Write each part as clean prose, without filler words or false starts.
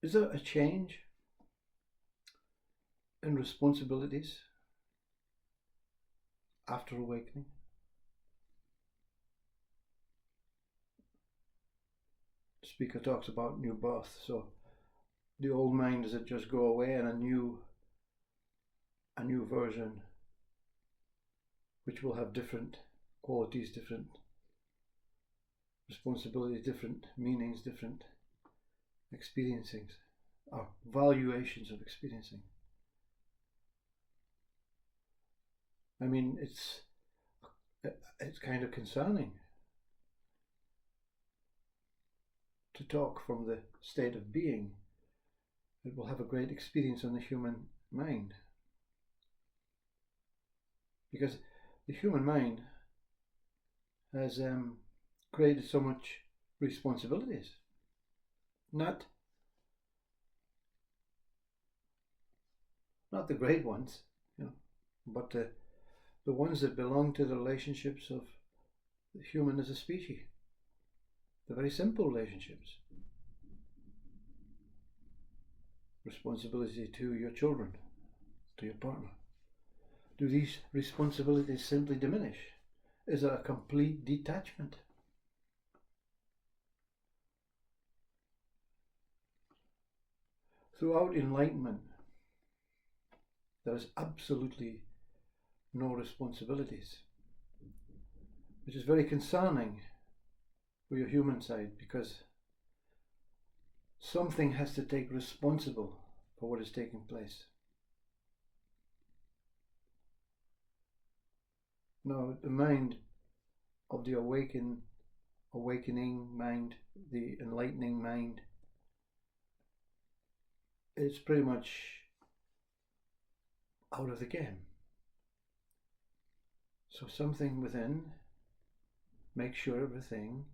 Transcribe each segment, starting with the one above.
Is there a change in responsibilities after awakening? The speaker talks about new birth, so the old mind, does it just go away and a new version which will have different qualities, different responsibilities, different meanings, different experiencings, or valuations of experiencing? I mean, it's kind of concerning to talk from the state of being. It will have a great experience on the human mind, because the human mind has created so much responsibilities, not the great ones, but the ones that belong to the relationships of the human as a species, the very simple relationships. Responsibility to your children, to your partner. Do these responsibilities simply diminish? Is there a complete detachment? Throughout enlightenment, there is absolutely no responsibilities, which is very concerning for your human side, because something has to take responsible for what is taking place. Now, the mind of the awakening mind, the enlightening mind, is pretty much out of the game. So something within makes sure everything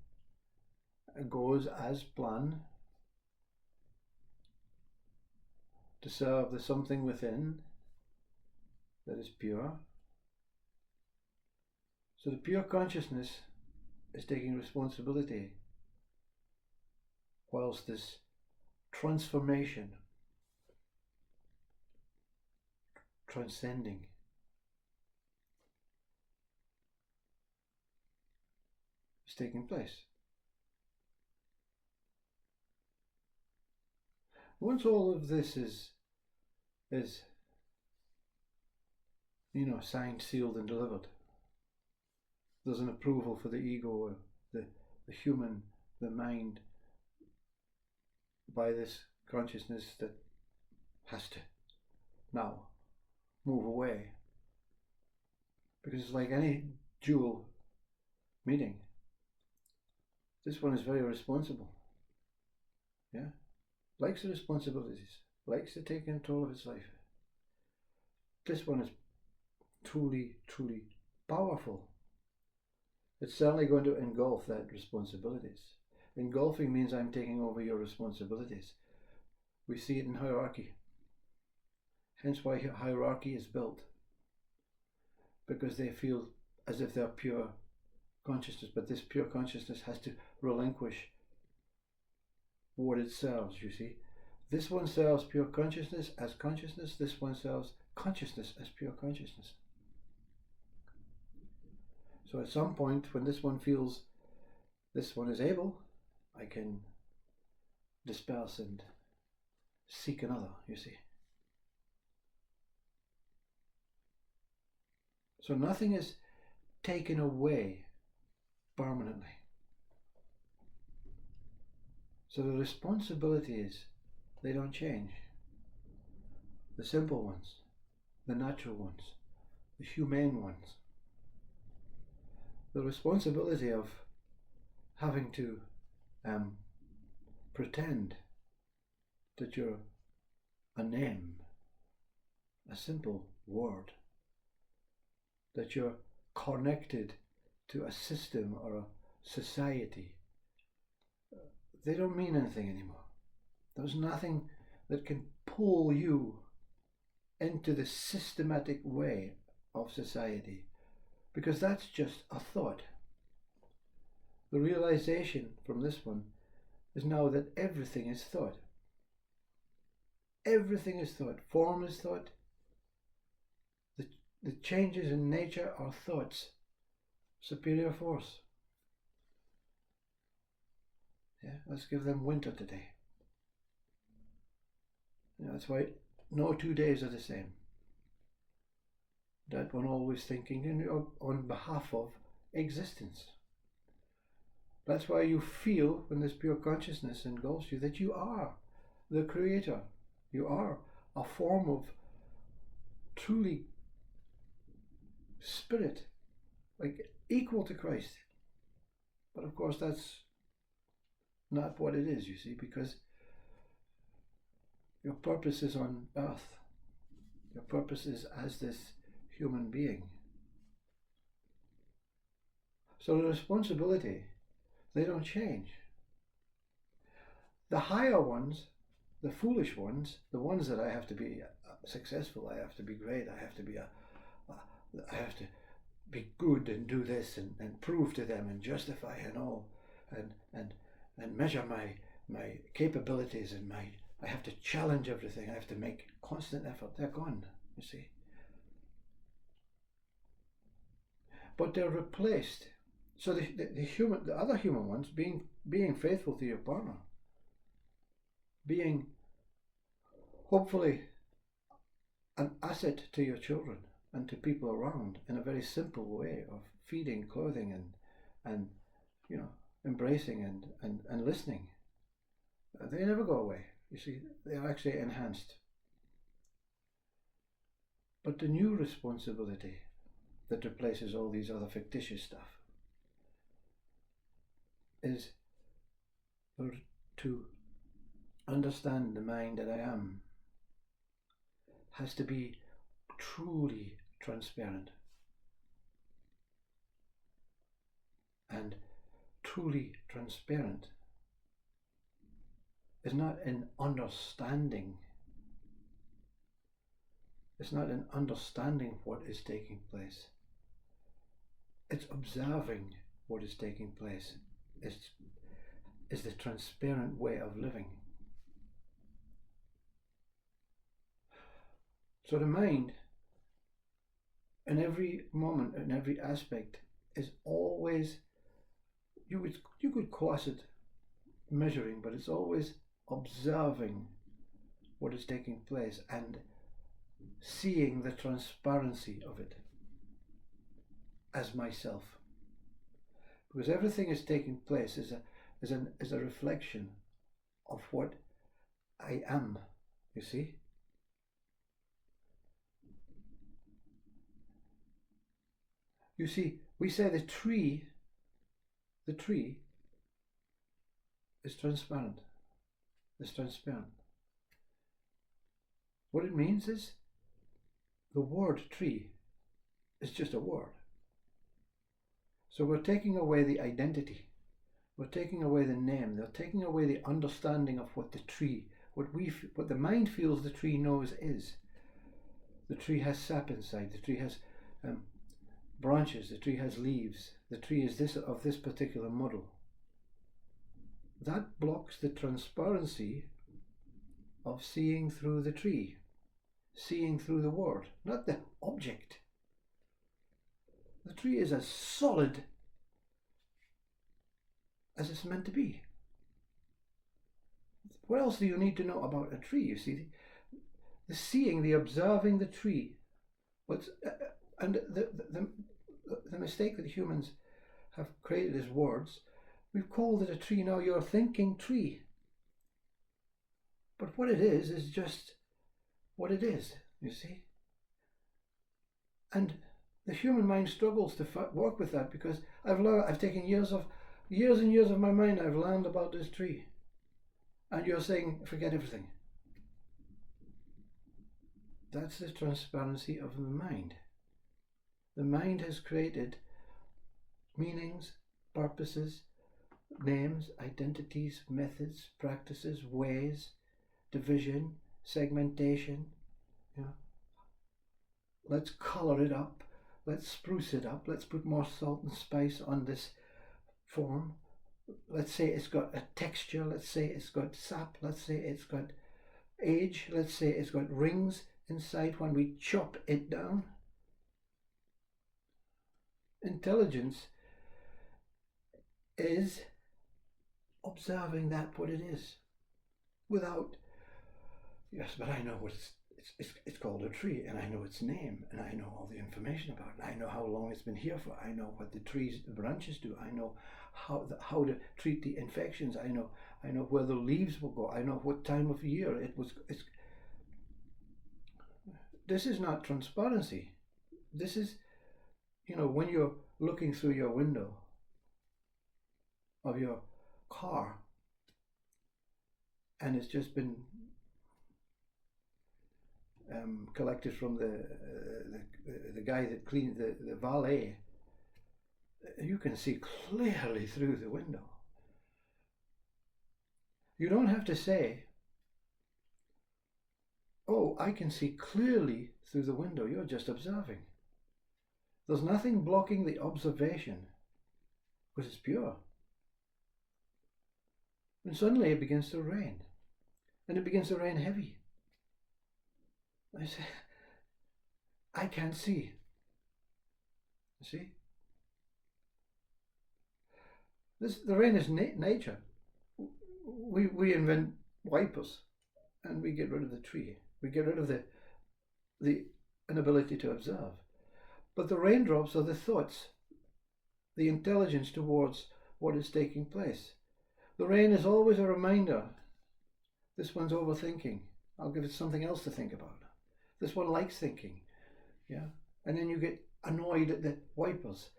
goes as planned to serve the something within that is pure. So the pure consciousness is taking responsibility, whilst this transformation, transcending, is taking place. Once all of this is signed, sealed and delivered, there's an approval for the ego, or the human, the mind, by this consciousness that has to now move away. Because it's like any dual meeting. This one is very responsible. Yeah? Likes the responsibilities, likes to take control of its life. This one is truly, truly powerful. It's certainly going to engulf that responsibilities. Engulfing means I'm taking over your responsibilities. We see it in hierarchy. Hence why hierarchy is built. Because they feel as if they're pure consciousness, but this pure consciousness has to relinquish what it serves, you see. This one serves pure consciousness as consciousness, this one serves consciousness as pure consciousness. So at some point, when this one feels this one is able, I can disperse and seek another, you see. So nothing is taken away permanently. So the responsibilities, they don't change. The simple ones, the natural ones, the humane ones. The responsibility of having to pretend that you're a name, a simple word, that you're connected to a system or a society, they don't mean anything anymore. There's nothing that can pull you into the systematic way of society, because that's just a thought. The realization from this one is now that everything is thought. Everything is thought. Form is thought. The changes in nature are thoughts. Superior force. Yeah, let's give them winter today. That's why no 2 days are the same. That one always thinking on behalf of existence. That's why you feel, when this pure consciousness engulfs you, that you are the creator. You are a form of truly spirit, like equal to Christ. But of course that's not what it is, you see, because your purpose is on earth. Your purpose is as this human being. So the responsibility, they don't change. The higher ones, the foolish ones, the ones that I have to be successful, I have to be great, I have to be good and do this and prove to them and justify and all and measure my capabilities and I have to challenge everything. I have to make constant effort. They're gone, you see. But they're replaced. So the other human ones, being faithful to your partner, being hopefully an asset to your children and to people around in a very simple way of feeding, clothing, and embracing and listening. They never go away. You see, they are actually enhanced. But the new responsibility that replaces all these other fictitious stuff is to understand the mind that I am has to be truly transparent and truly transparent is not in understanding. It's not in understanding what is taking place. It's observing what is taking place. It's the transparent way of living. So the mind, in every moment, in every aspect, is always, you could class it measuring, but it's always observing what is taking place and seeing the transparency of it as myself. Because everything is taking place is a reflection of what I am, you see. You see, we say the tree is transparent. It's transparent. What it means is the word tree is just a word. So we're taking away the identity. We're taking away the name. They're taking away the understanding of what the tree, what the mind feels the tree knows is. The tree has sap inside. The tree has branches. The tree has leaves. The tree is of this particular model. That blocks the transparency of seeing through the tree, seeing through the word, not the object. The tree is as solid as it's meant to be. What else do you need to know about a tree? You see, the seeing, the observing the tree, and the mistake that humans have created as words, we've called it a tree. Now you're thinking tree, but what it is just what it is. You see, and the human mind struggles to work with that because I've taken years and years of my mind. I've learned about this tree, and you're saying forget everything. That's the transparency of the mind. The mind has created meanings, purposes, names, identities, methods, practices, ways, division, segmentation. Let's colour it up. Let's spruce it up. Let's put more salt and spice on this form. Let's say it's got a texture. Let's say it's got sap. Let's say it's got age, let's say it's got rings inside when we chop it down. Intelligence is observing that what it is without, yes, but I know what it's called a tree, and I know its name, and I know all the information about it. I know how long it's been here for. I know what the branches do. I know how to treat the infections. I know where the leaves will go. I know what time of year it was. This is not transparency. This is, when you're looking through your window of your car, and it's just been collected from the guy that cleaned the valet. You can see clearly through the window. You don't have to say, "Oh, I can see clearly through the window." You're just observing. There's nothing blocking the observation because it's pure. And suddenly it begins to rain, and it begins to rain heavy. I say, I can't see. You see? The rain is nature. We invent wipers, and we get rid of the tree. We get rid of the inability to observe. But the raindrops are the thoughts, the intelligence towards what is taking place. The rain is always a reminder. This one's overthinking. I'll give it something else to think about. This one likes thinking. Yeah? And then you get annoyed at the wipers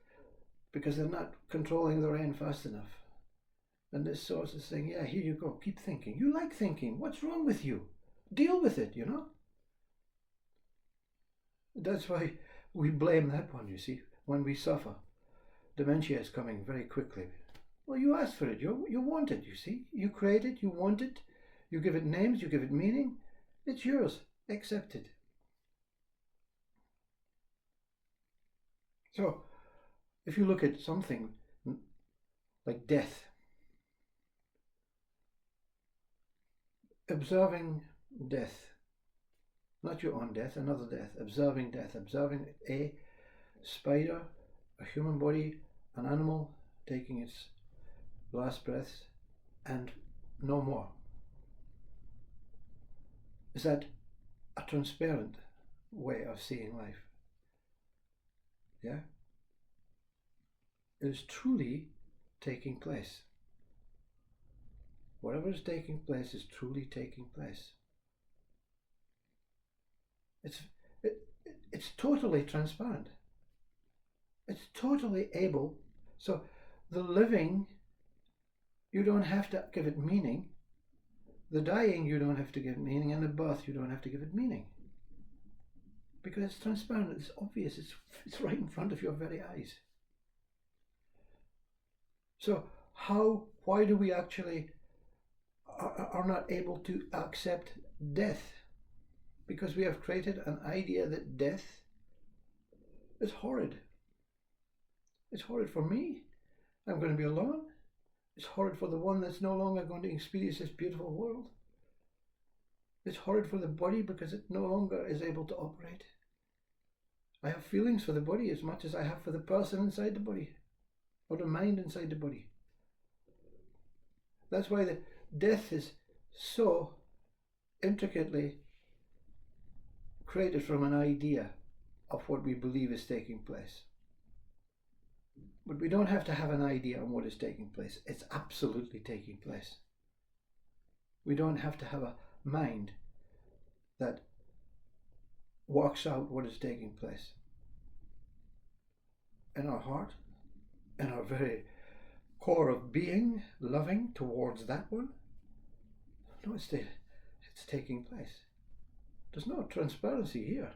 because they're not controlling the rain fast enough. And this source is saying, yeah, here you go, keep thinking. You like thinking. What's wrong with you? Deal with it, That's why we blame that one, you see, when we suffer. Dementia is coming very quickly. Well, you asked for it. You want it, you see. You create it, you want it. You give it names, you give it meaning. It's yours. Accept it. So, if you look at something like death, observing death, not your own death, another death, observing death, observing a spider, a human body, an animal taking its last breaths, and no more. Is that a transparent way of seeing life? Yeah? It is truly taking place. Whatever is taking place is truly taking place. It's totally transparent. It's totally able. So the living, you don't have to give it meaning. The dying, you don't have to give it meaning. And the birth, you don't have to give it meaning. Because it's transparent, it's obvious, it's right in front of your very eyes. So why do we actually are not able to accept death? Because we have created an idea that death is horrid. It's horrid for me. I'm going to be alone. It's horrid for the one that's no longer going to experience this beautiful world. It's horrid for the body because it no longer is able to operate. I have feelings for the body as much as I have for the person inside the body, or the mind inside the body. That's why the death is so intricately created from an idea of what we believe is taking place. But we don't have to have an idea on what is taking place. It's absolutely taking place. We don't have to have a mind that works out what is taking place. In our heart, in our very core of being, loving towards that one, no, it's taking place. There's no transparency here.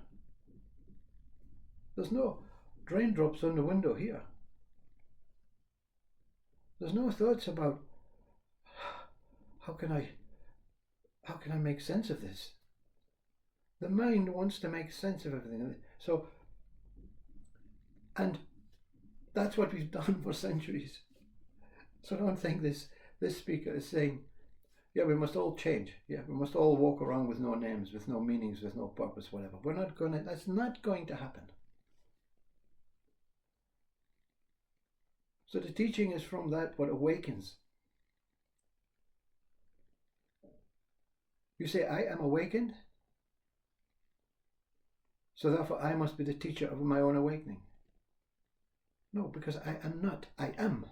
There's no raindrops on the window here. There's no thoughts about how can I make sense of this? The mind wants to make sense of everything. So, and that's what we've done for centuries. So don't think this speaker is saying, Yeah, we must all change. Yeah, we must all walk around with no names, with no meanings, with no purpose, whatever. That's not going to happen. So the teaching is from that what awakens. You say, I am awakened, so therefore I must be the teacher of my own awakening. No, because I am not. I am.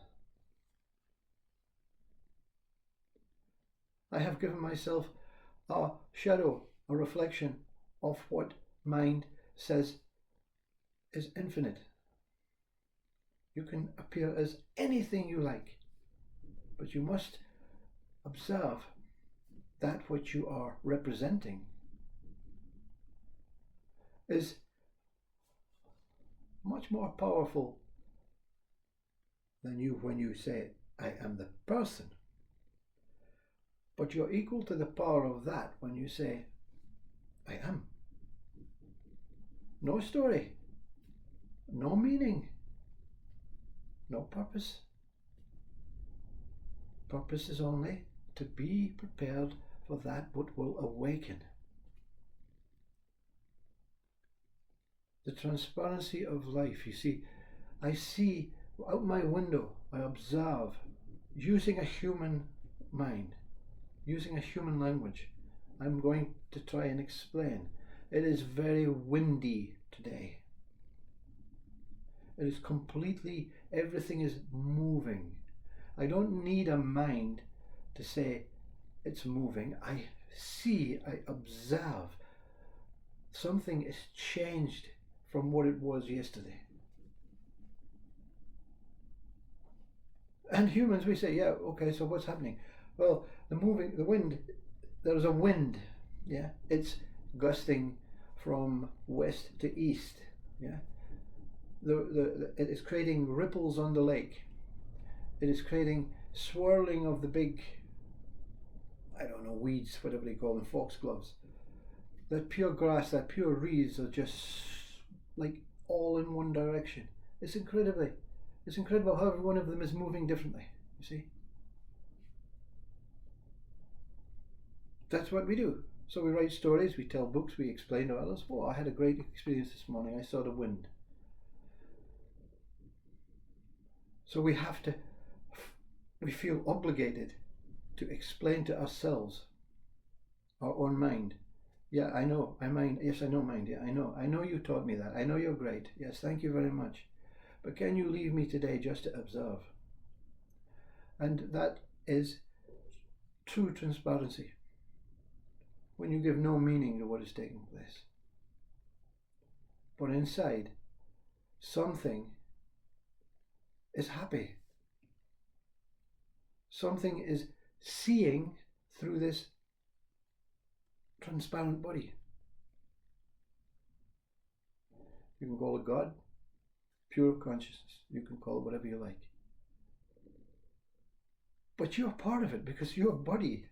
I have given myself a shadow, a reflection of what mind says is infinite. You can appear as anything you like, but you must observe that which you are representing is much more powerful than you when you say, I am the person. But you're equal to the power of that when you say, I am. No story, no meaning, no purpose. Purpose is only to be prepared for that what will awaken. The transparency of life. You see, I see out my window, I observe, using a human mind, using a human language. I'm going to try and explain. It is very windy today. It is completely, everything is moving. I don't need a mind to say it's moving. I see, I observe. Something is changed from what it was yesterday. And humans, we say, yeah, okay, so what's happening? Well, the wind, there's a wind, yeah? It's gusting from west to east, yeah? It is creating ripples on the lake. It is creating swirling of the big, I don't know, weeds, whatever they call them, foxgloves. That pure grass, that pure reeds are just like all in one direction. It's incredible how every one of them is moving differently, you see. That's what we do. So we write stories, we tell books, we explain to others. Oh, I had a great experience this morning, I saw the wind. So we feel obligated to explain to ourselves, our own mind. Yeah, I know, yes, I know mind, yeah, I know you taught me that, I know you're great, yes, thank you very much. But can you leave me today just to observe? And that is true transparency, when you give no meaning to what is taking place. But inside, something is happy. Something is seeing through this transparent body. You can call it God, pure consciousness. You can call it whatever you like. But you're part of it because your body,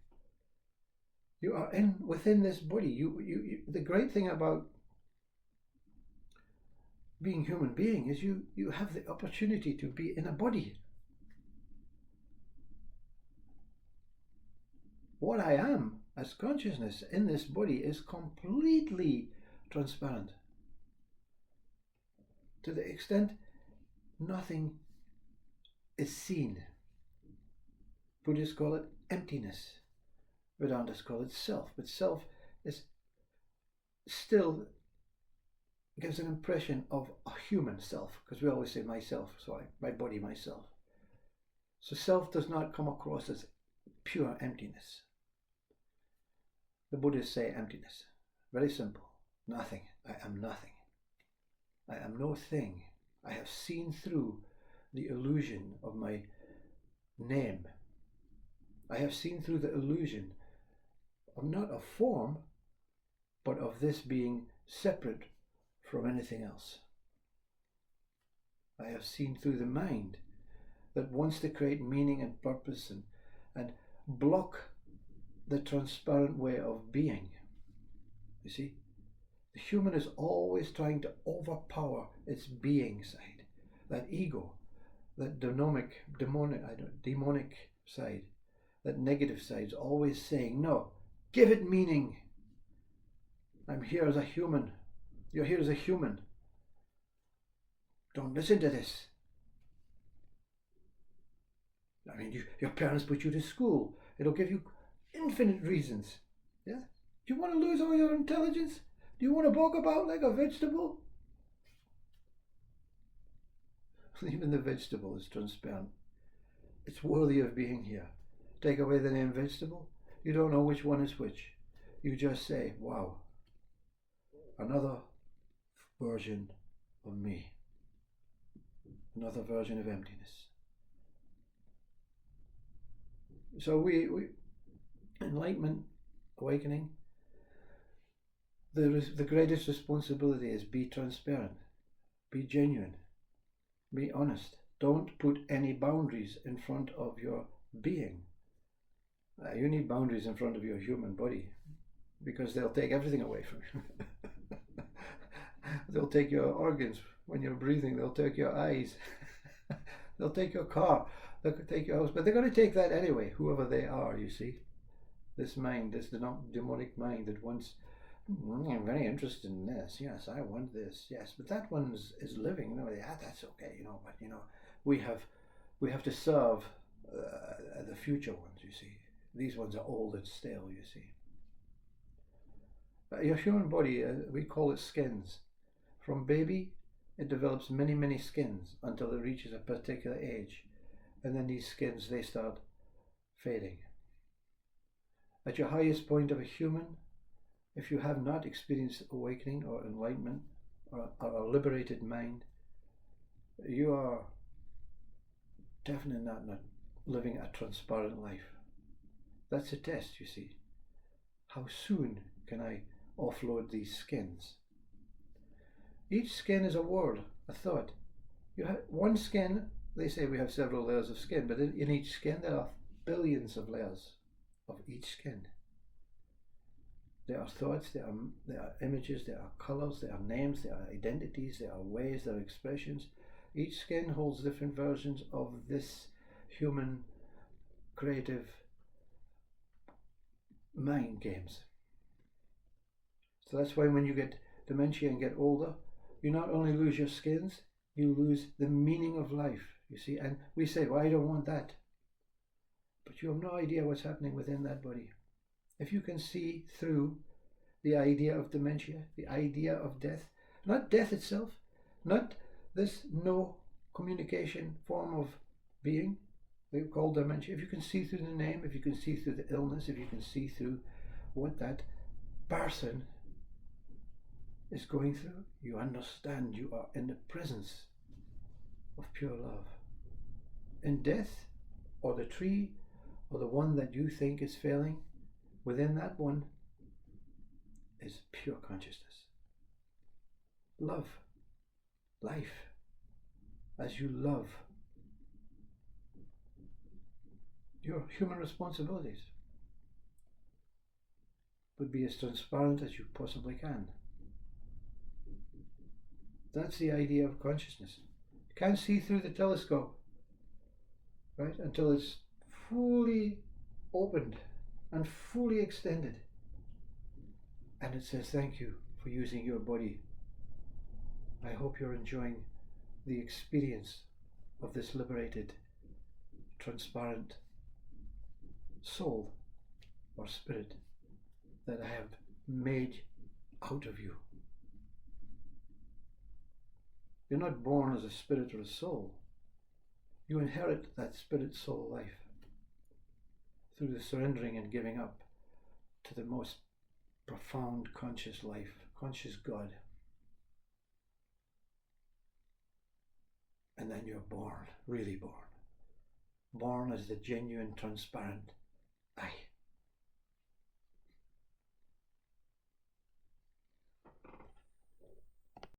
you are within this body. You the great thing about being human being is you have the opportunity to be in a body. What I am as consciousness in this body is completely transparent, to the extent nothing is seen. Buddhists call it emptiness. Vedantas call it self, but self is still gives an impression of a human self, because we always say myself, so my body, myself. So self does not come across as pure emptiness. The Buddhists say emptiness. Very simple. Nothing. I am nothing. I am no thing. I have seen through the illusion of my name. I have seen through the illusion of not of form, but of this being separate from anything else. I have seen through the mind that wants to create meaning and purpose and block the transparent way of being. You see, the human is always trying to overpower its being side, that ego, that demonic side, that negative side's always saying, no, give it meaning. I'm here as a human. You're here as a human. Don't listen to this. I mean, your parents put you to school. It'll give you infinite reasons. Yeah? Do you want to lose all your intelligence? Do you want to walk about like a vegetable? Even the vegetable is transparent. It's worthy of being here. Take away the name vegetable, you don't know which one is which. You just say, wow, another version of me. Another version of emptiness. So we enlightenment, awakening, the greatest responsibility is be transparent, be genuine, be honest. Don't put any boundaries in front of your being. You need boundaries in front of your human body because they'll take everything away from you. They'll take your organs when you're breathing. They'll take your eyes. They'll take your car. They'll take your house. But they're going to take that anyway, whoever they are, you see. This mind, this demonic mind that wants, I'm very interested in this. Yes, I want this. Yes, but that one is living. No, yeah, that's okay, but, we have to serve the future ones, you see. These ones are old and stale, you see. Your human body, we call it skins. From baby, it develops many, many skins until it reaches a particular age. And then these skins, they start fading. At your highest point of a human, if you have not experienced awakening or enlightenment or a liberated mind, you are definitely not living a transparent life. That's a test, you see. How soon can I offload these skins? Each skin is a word, a thought. You have one skin, they say we have several layers of skin, but in each skin there are billions of layers of each skin. There are thoughts, there are images, there are colours, there are names, there are identities, there are ways, there are expressions. Each skin holds different versions of this human creative mind games. So that's why when you get dementia and get older, you not only lose your skins, you lose the meaning of life, you see. And we say, well, I don't want that. But you have no idea what's happening within that body. If you can see through the idea of dementia, the idea of death, not death itself, not this no communication form of being they call dementia. If you can see through the name, if you can see through the illness, if you can see through what that person is going through, you understand you are in the presence of pure love. In death, or the tree, or the one that you think is failing, within that one is pure consciousness. Love, life, as you love your human responsibilities, but be as transparent as you possibly can. That's the idea of consciousness. You can't see through the telescope, right, until it's fully opened and fully extended. And it says, thank you for using your body. I hope you're enjoying the experience of this liberated, transparent soul or spirit that I have made out of you. You're not born as a spirit or a soul. You inherit that spirit soul life through the surrendering and giving up to the most profound conscious life, conscious God. And then you're born, really born. Born as the genuine, transparent I.